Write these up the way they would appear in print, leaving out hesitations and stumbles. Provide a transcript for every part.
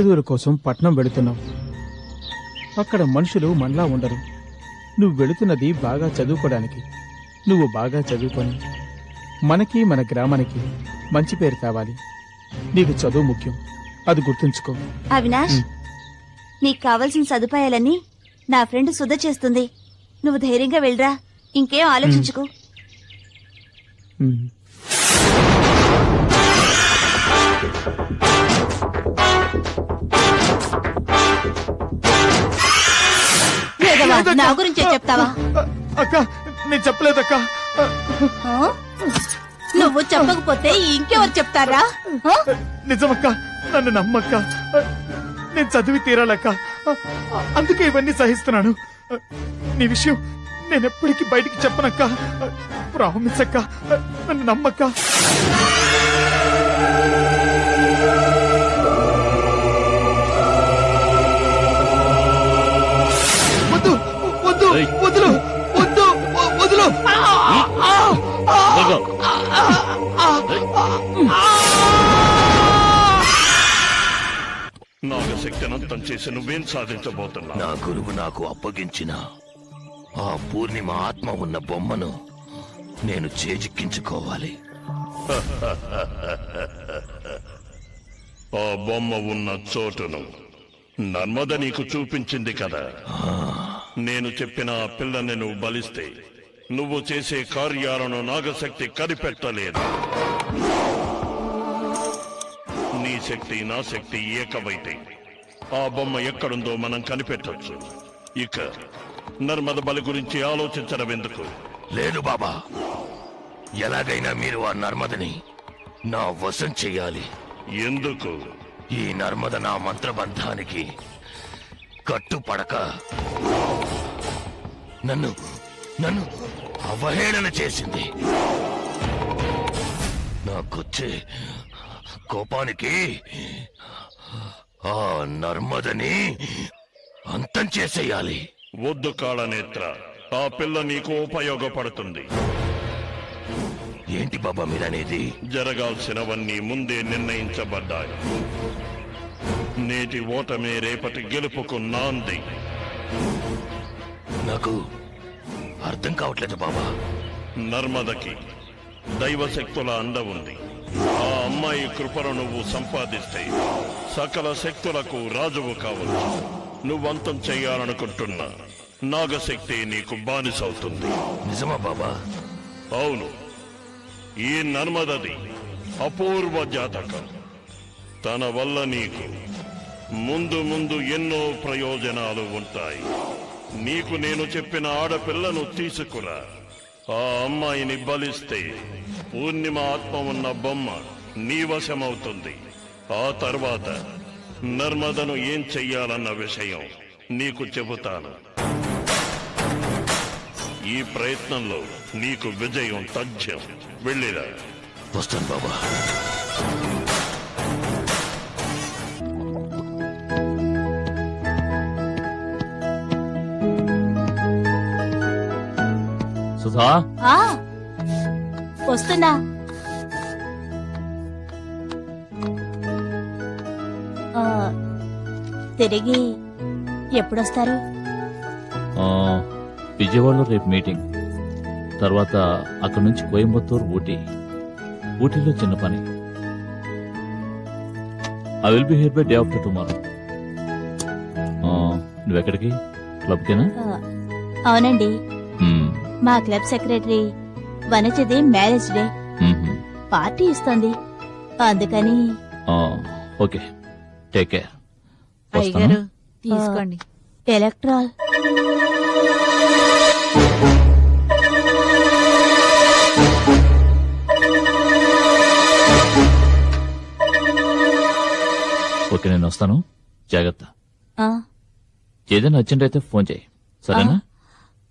చదువుల కోసం పట్నం వెళుతున్నావు. అక్కడ మనుషులు మనలా ఉండరు. నువ్వు వెళుతున్నది బాగా చదువుకోవడానికి. నువ్వు బాగా చదువుకొని మనకి మన గ్రామానికి మంచి పేరు కావాలి. నీకు చదువు ముఖ్యం, అది గుర్తుంచుకో. అవినాష్, నీకు కావలసిన సదుపాయాలన్నీ నా ఫ్రెండ్ సుధ చేస్తుంది. నువ్వు ధైర్యంగా వెళ్ళరా, ఇంకేం ఆలోచించుకో. నా గురించే చెప్తావా? అక్క, నేను చెప్పలేదక్క. నువ్వు చెప్పకపోతే ఇంకెవరు చెప్తారా? నిజమక్క, నన్ను నమ్మక్క. నేను చదివి తీరాలక్క, అందుకే ఇవన్నీ సహిస్తున్నాను. నీ విషయం నేనెప్పటికీ బయటికి చెప్పనక్క. ప్రామిస్ అక్క, నన్ను నమ్మక్క. వద్దు వద్దు వదులు వద్దు వదులు. నాగశక్తినంతం చేసి నువ్వేం సాధించబోతున్నా? నా గురువు నాకు అప్పగించిన ఆ పూర్ణిమ ఆత్మ ఉన్న బొమ్మను నేను చేజిక్కించుకోవాలి. ఆ బొమ్మ ఉన్న చోటును నర్మద నీకు చూపించింది కదా. నేను చెప్పిన ఆ పిల్లని నువ్వు బలిస్తే నువ్వు చేసే కార్యాలను నాగశక్తి కనిపెట్టలేదు. నీ శక్తి నా శక్తి ఏకమైతే ఆ బొమ్మ ఎక్కడుందో మనం కనిపెట్టొచ్చు. ఇక నర్మద బలి గురించి ఆలోచించడం ఎందుకు? లేదు బాబా, ఎలాగైనా మీరు ఆ నర్మదని నా వశం చెయ్యాలి. ఎందుకు? ఈ నర్మద నా మంత్రబంధానికి కట్టుపడక నన్ను నన్ను అవహేళన చేసింది. నాకొచ్చే కోపానికి ఆ నర్మదని అంతం చేసేయాలి. వద్దు కాళనేత్ర, ఆ పిల్ల నీకు ఉపయోగపడుతుంది. ఏంటి బాబా మీరనేది? జరగాల్సినవన్నీ ముందే నిర్ణయించబడ్డాయి. నేటి ఓటమే రేపటి గెలుపుకు నాంది. నాకు అర్థం కావట్లేదు బాబా. నర్మదకి దైవశక్తుల అండ ఉంది. ఆ అమ్మాయి కృపను నువ్వు సంపాదిస్తే సకల శక్తులకు రాజువు కావచ్చు. నువ్వంతం చెయ్యాలనుకుంటున్నా నాగశక్తి నీకు బానిసవుతుంది. నిజమా బాబా? అవును. ఈ నర్మదది అపూర్వ జాతకం. తన వల్ల నీకు ముందు ముందు ఎన్నో ప్రయోజనాలు ఉంటాయి. నీకు నేను చెప్పిన ఆడపిల్లను తీసుకురా. ఆ అమ్మాయిని బలిస్తే పూర్ణిమ ఆత్మ ఉన్న బొమ్మ నీ వశమవుతుంది. ఆ తర్వాత నర్మదను ఏం చెయ్యాలన్న విషయం నీకు చెబుతాను. ఈ ప్రయత్నంలో నీకు విజయం తథ్యం. వెళ్ళిరా. వస్తాను బాబా. సుధా, వస్తున్నా. తిరిగి ఎప్పుడొస్తారు? విజయవాడలో రేపు మీటింగ్, తర్వాత అక్కడి నుంచి కోయంబత్తూరు, ఊటీలో చిన్న పని. I will be here by day after tomorrow. నువ్వెక్కడికి? క్లబ్కేనా? అవునండి, మా క్లబ్ సెక్రటరీ వనజది మ్యారేజ్ డే పార్టీ ఇస్తోంది, అందుకని. Okay, take care. అయ్యగారు తీసుకోండి. ఎలక్ట్రాల్. ఓకే, నేను వస్తాను. జాగ్రత్త. ఏదైనా అర్జెంట్ అయితే ఫోన్ చేయి, సరేనా?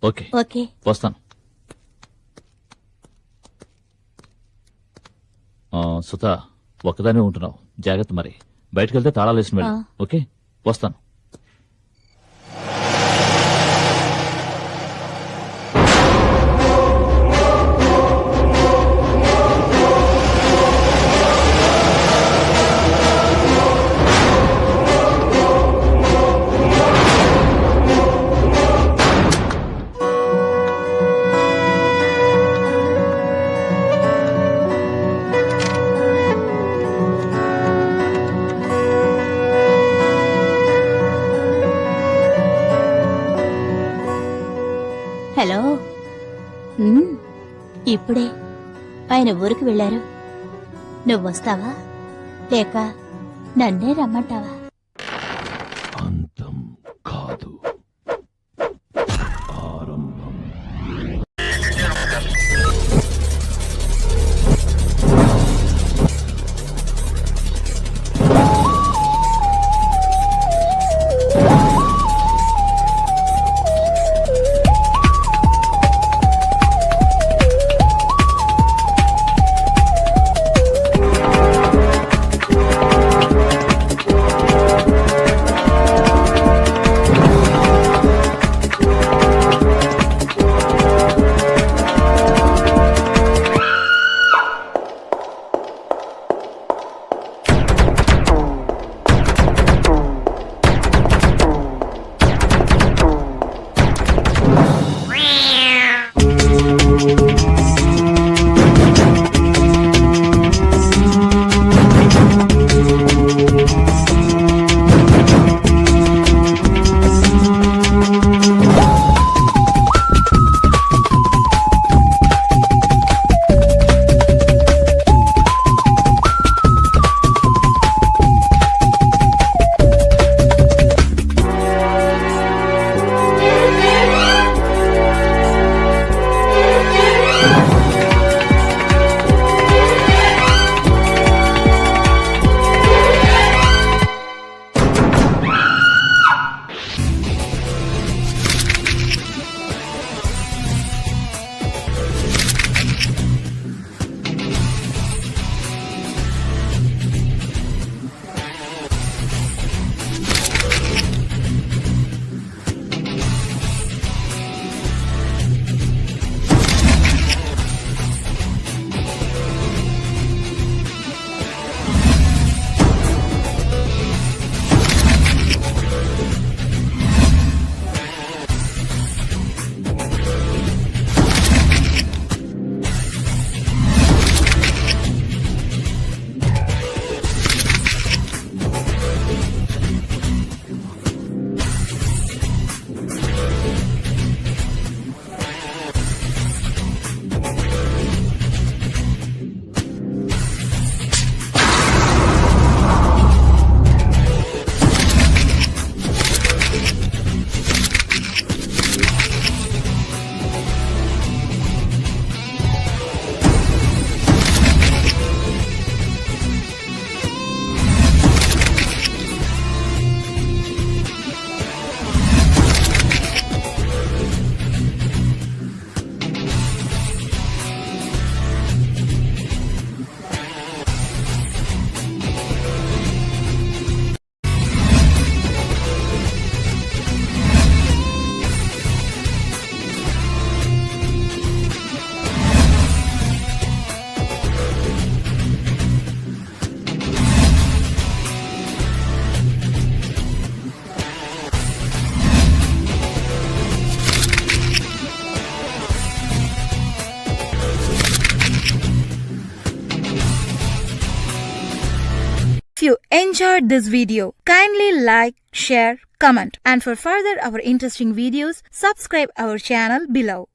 ఓకే ఓకే, వస్తాను. సుధా, ఒక్కదానే ఉంటున్నావు, జాగ్రత్త. మరి బయటకు వెళ్తే తాళాలు వేసిన వెళ్ళు. ఓకే, వస్తాను. ఇప్పుడే ఆయన ఊరికి వెళ్లారు. నువ్వొస్తావా లేక నన్నే రమ్మంటావా? అంతం కాదు, ఆరంభం. If you enjoyed this video, kindly like, share, comment, and for further our interesting videos, subscribe our channel below.